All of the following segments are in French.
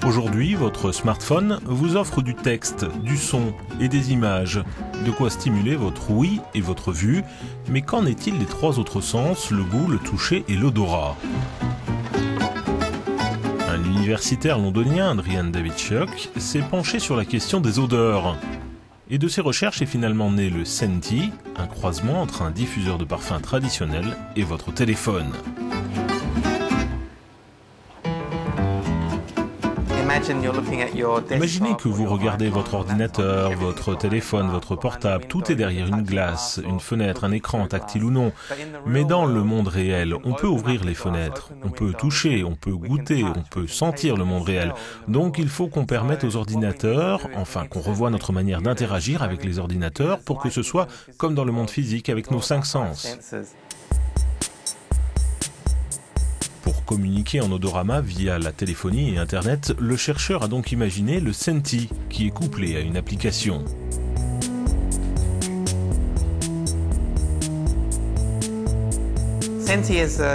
Aujourd'hui, votre smartphone vous offre du texte, du son et des images, de quoi stimuler votre ouïe et votre vue, mais qu'en est-il des trois autres sens, le goût, le toucher et l'odorat ? Un universitaire londonien, Adrian Davichuk, s'est penché sur la question des odeurs. Et de ses recherches est finalement né le Senti, un croisement entre un diffuseur de parfums traditionnel et votre téléphone. Imaginez que vous regardez votre ordinateur, votre téléphone, votre portable, tout est derrière une glace, une fenêtre, un écran, tactile ou non. Mais dans le monde réel, on peut ouvrir les fenêtres, on peut toucher, on peut goûter, on peut sentir le monde réel. Donc il faut qu'on permette aux ordinateurs, enfin qu'on revoie notre manière d'interagir avec les ordinateurs pour que ce soit comme dans le monde physique avec nos 5 sens. Pour communiquer en odorama via la téléphonie et Internet, le chercheur a donc imaginé le Senti, qui est couplé à une application.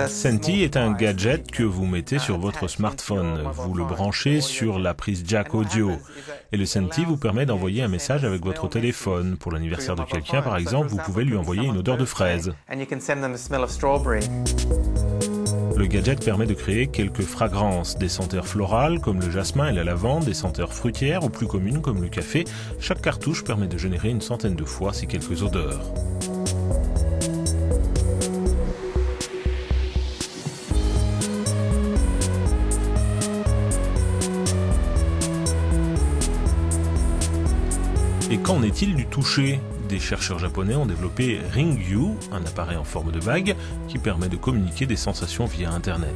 Senti est un gadget que vous mettez sur votre smartphone. Vous le branchez sur la prise jack audio. Et le Senti vous permet d'envoyer un message avec votre téléphone. Pour l'anniversaire de quelqu'un, par exemple, vous pouvez lui envoyer une odeur de fraise. Le gadget permet de créer quelques fragrances, des senteurs florales comme le jasmin et la lavande, des senteurs fruitières ou plus communes comme le café. Chaque cartouche permet de générer une centaine de fois ces quelques odeurs. Et qu'en est-il du toucher ? Des chercheurs japonais ont développé Ringyu, un appareil en forme de bague qui permet de communiquer des sensations via Internet.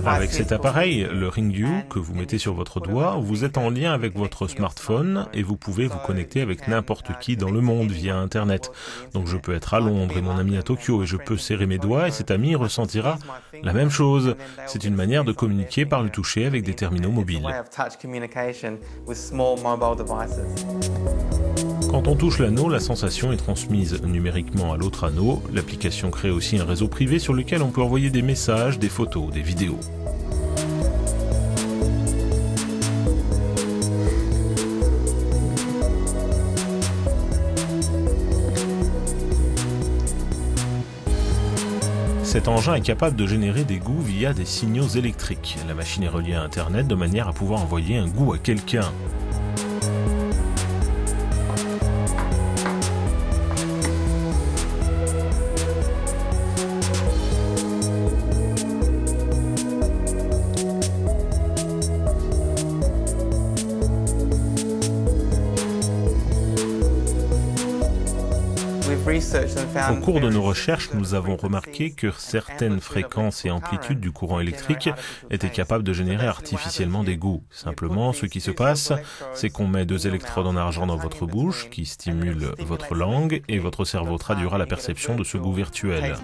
Avec cet appareil, le Ringyu, que vous mettez sur votre doigt, vous êtes en lien avec votre smartphone et vous pouvez vous connecter avec n'importe qui dans le monde via Internet. Donc je peux être à Londres et mon ami à Tokyo et je peux serrer mes doigts et cet ami ressentira la même chose. C'est une manière de communiquer par le toucher avec des terminaux mobiles. Quand on touche l'anneau, la sensation est transmise numériquement à l'autre anneau. L'application crée aussi un réseau privé sur lequel on peut envoyer des messages, des photos, des vidéos. Cet engin est capable de générer des goûts via des signaux électriques. La machine est reliée à Internet de manière à pouvoir envoyer un goût à quelqu'un. Au cours de nos recherches, nous avons remarqué que certaines fréquences et amplitudes du courant électrique étaient capables de générer artificiellement des goûts. Simplement, ce qui se passe, c'est qu'on met 2 électrodes en argent dans votre bouche qui stimulent votre langue et votre cerveau traduira la perception de ce goût virtuel.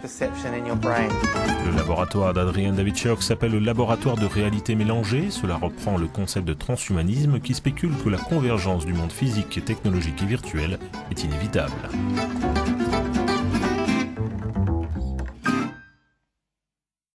Le laboratoire d'Adrian Davichuk s'appelle le laboratoire de réalité mélangée. Cela reprend le concept de transhumanisme qui spécule que la convergence du monde physique, technologique et virtuel est inévitable.